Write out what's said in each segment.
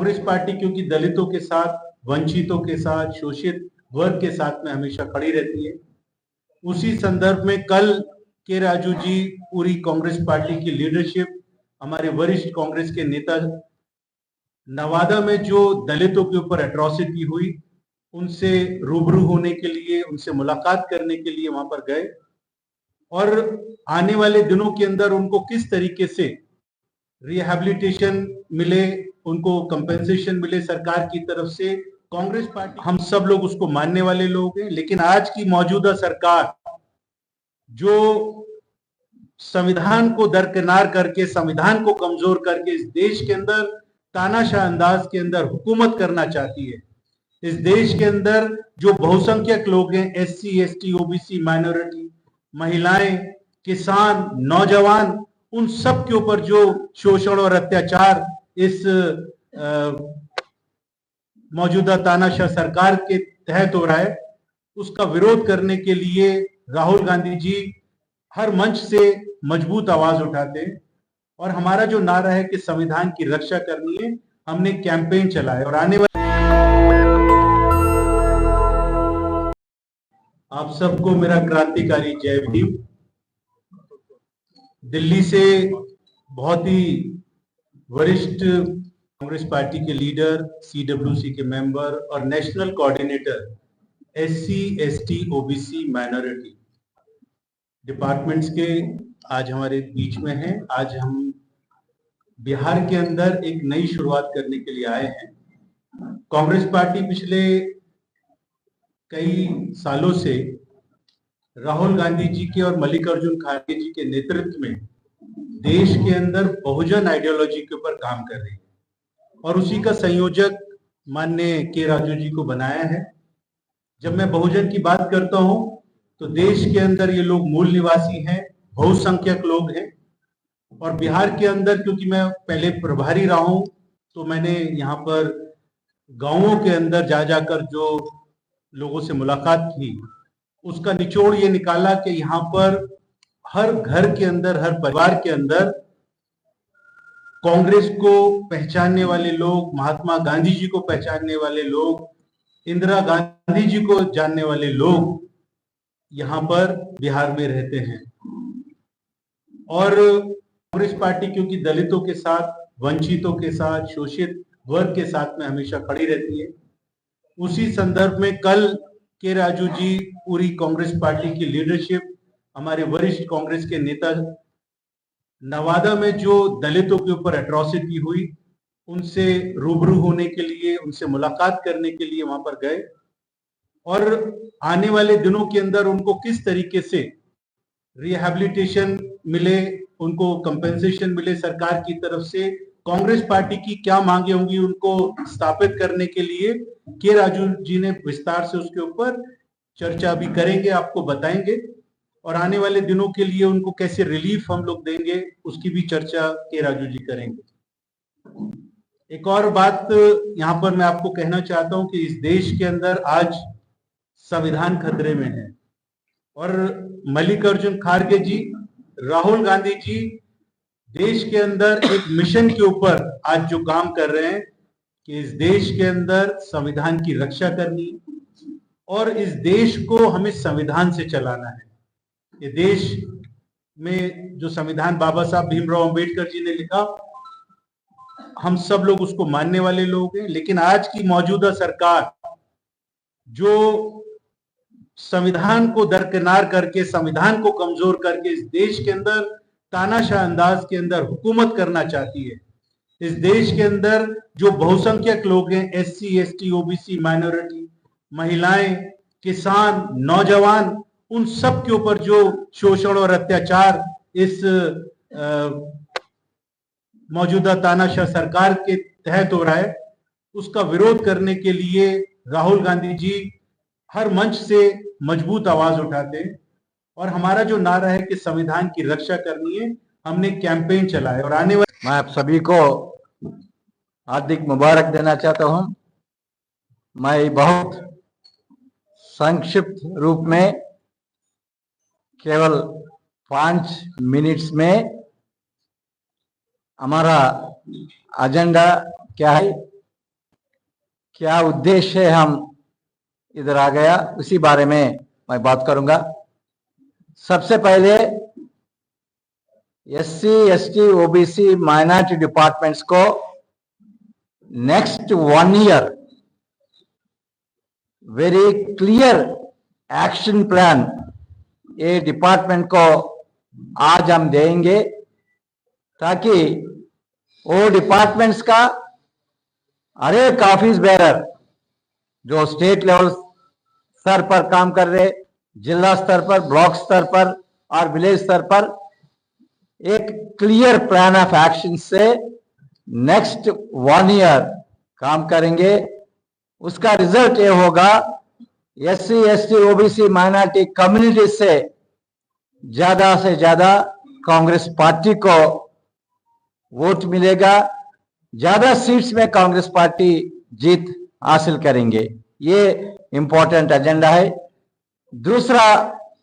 Congress party क्योंकि दलितों के साथ, वंचितों के साथ, शोषित वर्ग के साथ में हमेशा खड़ी रहती है। उसी संदर्भ में कल के राजू जी, पूरी कांग्रेस पार्टी की लीडरशिप, हमारे वरिष्ठ कांग्रेस के नेता नवादा में जो दलितों के ऊपर एट्रॉसिटी हुई, उनसे रूबरू होने के लिए, उनसे मुलाकात करने के लिए वहां पर गए और आने वाले दिनों के अंदर उनको किस तरीके से रिहैबिलिटेशन मिले, उनको कंपेंसेशन मिले सरकार की तरफ से। कांग्रेस पार्टी, हम सब लोग उसको मानने वाले लोग हैं, लेकिन आज की मौजूदा सरकार जो संविधान को दरकिनार करके, संविधान को कमजोर करके इस देश के अंदर तानाशाह अंदाज के अंदर हुकूमत करना चाहती है। इस देश के अंदर जो बहुसंख्यक लोग हैं, एससी, एसटी, ओबीसी, माइनॉरिटी, महिलाएं, किसान, नौजवान, उन सब के ऊपर जो शोषण और अत्याचार इस मौजूदा तानाशाह सरकार के तहत हो रहा है, उसका विरोध करने के लिए राहुल गांधी जी हर मंच से मजबूत आवाज उठाते हैं। और हमारा जो नारा है कि संविधान की रक्षा करनी है, हमने कैंपेन चलाया और आने वाले आप सबको मेरा क्रांतिकारी जय भीम। दिल्ली से बहुत ही वरिष्ठ कांग्रेस पार्टी के लीडर, सीडब्ल्यूसी के मेंबर और national coordinator SC, ST, OBC, minority departments के आज हमारे बीच में हैं। आज हम बिहार के अंदर एक नई शुरुआत करने के लिए आए हैं। कांग्रेस पार्टी पिछले कई सालों से राहुल गांधी जी के और मल्लिकार्जुन खड़गे जी के नेतृत्व में देश के अंदर बहुजन आइडियोलॉजी के ऊपर काम कर रही है और उसी का संयोजक माननीय के राजू जी को बनाया है। जब मैं बहुजन की बात करता हूं तो देश के अंदर ये लोग मूल निवासी हैं, बहुसंख्यक लोग हैं। और बिहार के अंदर क्योंकि मैं पहले प्रभारी रहा हूं, तो मैंने यहाँ पर गांवों के अंदर जा जाकर जो लोगों से मुलाकात की, उसका निचोड़ ये निकाला कि यहाँ पर हर घर के अंदर, हर परिवार के अंदर कांग्रेस को पहचानने वाले लोग, महात्मा गांधी जी को पहचानने वाले लोग, इंदिरा गांधी जी को जानने वाले लोग यहाँ पर बिहार में रहते हैं। और कांग्रेस पार्टी क्योंकि दलितों के साथ, वंचितों के साथ, शोषित वर्ग के साथ में हमेशा खड़ी रहती है। उसी संदर्भ में कल के राजू जी, पूरी कांग्रेस पार्टी की लीडरशिप, हमारे वरिष्ठ कांग्रेस के नेता नवादा में जो दलितों के ऊपर एट्रॉसिटी हुई, उनसे रूबरू होने के लिए, उनसे मुलाकात करने के लिए वहां पर गए और आने वाले दिनों के अंदर उनको किस तरीके से रिहैबिलिटेशन मिले, उनको कंपेंसेशन मिले सरकार की तरफ से, कांग्रेस पार्टी की क्या मांगे होंगी उनको स्थापित करने के लिए के राजू जी ने विस्तार से उसके ऊपर चर्चा भी करेंगे, आपको बताएंगे। और आने वाले दिनों के लिए उनको कैसे रिलीफ हम लोग देंगे, उसकी भी चर्चा के राजू जी करेंगे। एक और बात यहाँ पर मैं आपको कहना चाहता हूं कि इस देश के अंदर आज संविधान खतरे में है और मल्लिकार्जुन खड़गे जी, राहुल गांधी जी देश के अंदर एक मिशन के ऊपर आज जो काम कर रहे हैं कि इस देश के अंदर संविधान की रक्षा करनी और इस देश को हमें संविधान से चलाना है। ये देश में जो संविधान बाबा साहब भीमराव अंबेडकर जी ने लिखा, हम सब लोग उसको मानने वाले लोग हैं, लेकिन आज की मौजूदा सरकार जो संविधान को दरकिनार करके, संविधान को कमजोर करके इस देश के अंदर तानाशाह अंदाज के अंदर हुकूमत करना चाहती है। इस देश के अंदर जो बहुसंख्यक लोग हैं, एससी, एसटी, ओबीसी, माइनॉरिटी, महिलाएं, किसान, नौजवान, उन सब के ऊपर जो शोषण और अत्याचार इस मौजूदा तानाशाह सरकार के तहत हो रहा है, उसका विरोध करने के लिए राहुल गांधी जी हर मंच से मजबूत आवाज उठाते हैं। और हमारा जो नारा है कि संविधान की रक्षा करनी है, हमने कैंपेन चलाया और आने वाले मैं आप सभी को हार्दिक मुबारक देना चाहता हूं। मैं बहुत संक्षिप्त रूप में केवल 5 मिनट्स में हमारा एजेंडा क्या है क्या उद्देश्य है हम इधर आ गया, उसी बारे में मैं बात करूंगा। सबसे पहले SC, ST, OBC, minority departments को next 1 year very clear action plan ये डिपार्टमेंट को आज हम देंगे, ताकि वो डिपार्टमेंट्स का हर एक ऑफिस बेरर जो स्टेट लेवल स्तर पर काम कर रहे, जिला स्तर पर, ब्लॉक स्तर पर और विलेज स्तर पर एक क्लियर प्लान ऑफ एक्शन से नेक्स्ट 1 ईयर काम करेंगे। उसका रिजल्ट ये होगा, SC, ST, OBC, minority community से ज्यादा कांग्रेस पार्टी को वोट मिलेगा, ज्यादा सीट्स में कांग्रेस पार्टी जीत हासिल करेंगे। ये इंपॉर्टेंट एजेंडा है। दूसरा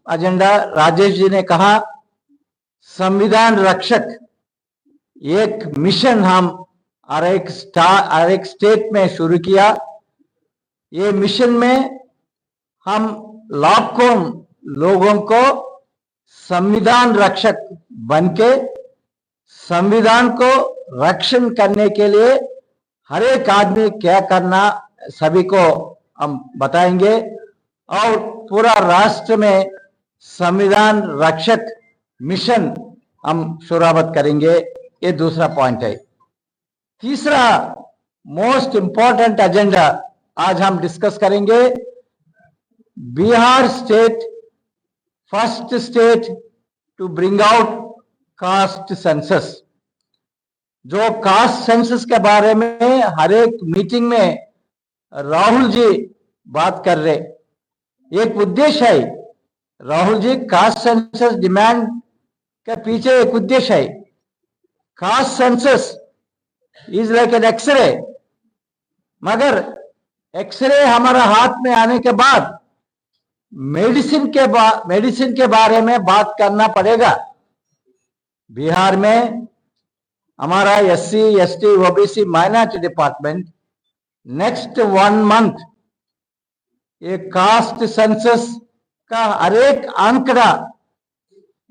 एजेंडा, राजेश जी ने कहा संविधान रक्षक एक मिशन हम हर एक स्टेट में शुरू किया। ये मिशन में हम लाखों लोगों को संविधान रक्षक बनके संविधान को रक्षण करने के लिए हर एक आदमी क्या करना सभी को हम बताएंगे, और पूरा राष्ट्र में संविधान रक्षक मिशन हम शुरुआत करेंगे। ये दूसरा पॉइंट है। तीसरा मोस्ट इंपॉर्टेंट एजेंडा आज हम डिस्कस करेंगे, Bihar state first state to bring out caste census. जो कास्ट सेंसस के बारे में हर एक मीटिंग में राहुल जी बात कर रहे, एक उद्देश्य है। Rahul ji, caste census demand के पीछे एक उद्देश्य है। Caste census is like an x-ray, मगर एक्सरे हमारा हाथ में आने के बाद मेडिसिन के बारे में बात करना पड़ेगा। बिहार में हमारा SC, ST, OBC, minority department next 1 month ये कास्ट सेंसस का हर एक आंकड़ा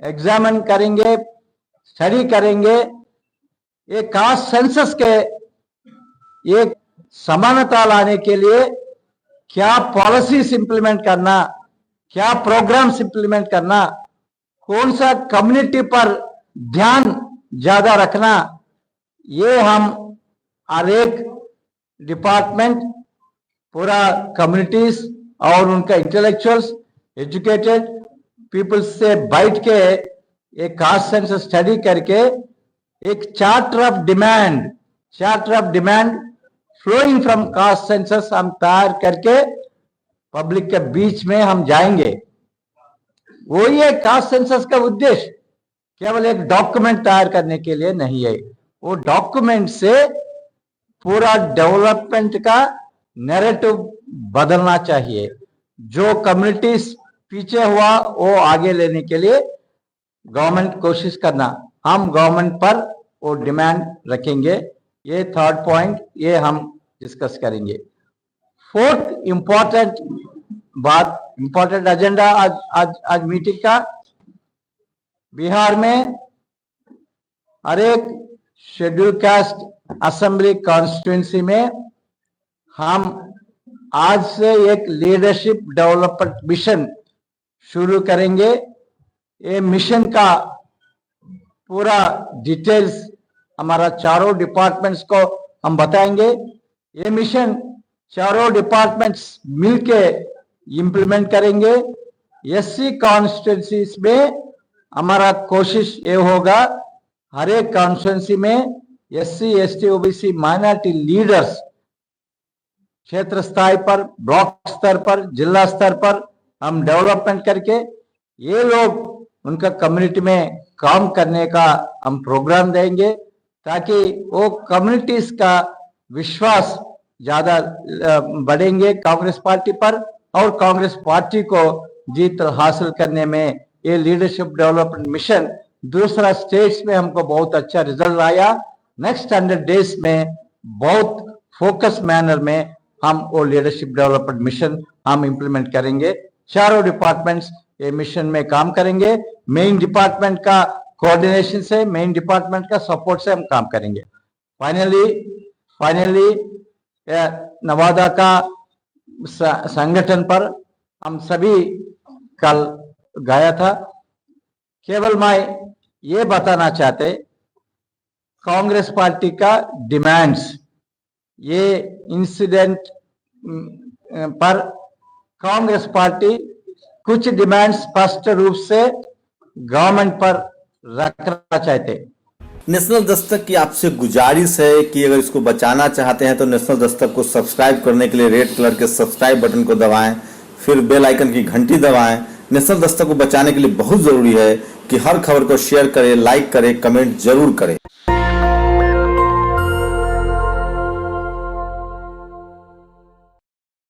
एग्जामिन करेंगे, स्टडी करेंगे। ये कास्ट सेंसस के एक समानता लाने के लिए क्या पॉलिसीज इंप्लीमेंट करना, क्या प्रोग्राम्स इंप्लीमेंट करना, कौन सा कम्युनिटी पर ध्यान ज्यादा रखना, ये हम हर एक डिपार्टमेंट पूरा कम्युनिटीज और उनका इंटेलेक्चुअल्स, एजुकेटेड पीपल्स से बैठ के एक कास्ट सेंसस स्टडी करके एक charter of demand flowing from caste census हम तैयार करके पब्लिक के बीच में हम जाएंगे। वही है कास्ट सेंसस का उद्देश्य, केवल एक डॉक्यूमेंट तैयार करने के लिए नहीं है। वो डॉक्यूमेंट से पूरा डेवलपमेंट का नैरेटिव बदलना चाहिए। जो कम्युनिटीज पीछे हुआ वो आगे लेने के लिए गवर्नमेंट कोशिश करना, हम गवर्नमेंट पर वो डिमांड रखेंगे। ये थर्ड पॉइंट, ये हम डिस्कस करेंगे। फोर्थ इंपॉर्टेंट बात, इंपॉर्टेंट एजेंडा आज मीटिंग का, बिहार में हर एक शेड्यूल कास्ट असेंबली कॉन्स्टिट्यूंसी में हम आज से एक लीडरशिप डेवलपमेंट मिशन शुरू करेंगे। ये मिशन का पूरा डिटेल्स हमारा चारों डिपार्टमेंट्स को हम बताएंगे। ये मिशन चारों डिपार्टमेंट्स मिलके इम्प्लीमेंट करेंगे। एससी कॉन्स्टिट्यूंसीज में हमारा कोशिश ये होगा, हर एक कॉन्स्टिट्यूंसी में SC, ST, OBC, minority leaders क्षेत्र स्तर पर, ब्लॉक स्तर पर, जिला स्तर पर हम डेवलपमेंट करके ये लोग उनका कम्युनिटी में काम करने का हम प्रोग्राम देंगे, ताकि वो कम्युनिटीज का विश्वास ज्यादा बढ़ेंगे कांग्रेस पार्टी पर, और कांग्रेस पार्टी को जीत हासिल करने में ये लीडरशिप डेवलपमेंट मिशन दूसरा स्टेट्स में हमको बहुत अच्छा रिजल्ट आया। नेक्स्ट 100 डेज में बहुत फोकस मैनर में हम वो लीडरशिप डेवलपमेंट मिशन हम इम्प्लीमेंट करेंगे। चारों डिपार्टमेंट्स ये मिशन में काम करेंगे। मेन डिपार्टमेंट का कोऑर्डिनेशन से, मेन डिपार्टमेंट का सपोर्ट से हम काम करेंगे। फाइनली नवादा का संगठन पर हम सभी कल गया था। केवल मैं ये बताना चाहते, कांग्रेस पार्टी का डिमांड्स, ये इंसिडेंट पर कांग्रेस पार्टी कुछ डिमांड्स स्पष्ट रूप से गवर्नमेंट पर रखना चाहते। नेशनल दस्तक की आपसे गुजारिश है कि अगर इसको बचाना चाहते हैं तो नेशनल दस्तक को सब्सक्राइब करने के लिए रेड कलर के सब्सक्राइब बटन को दबाएं, फिर बेल आइकन की घंटी दबाएं। नेशनल दस्तक को बचाने के लिए बहुत जरूरी है कि हर खबर को शेयर करें, लाइक करें, कमेंट जरूर करें।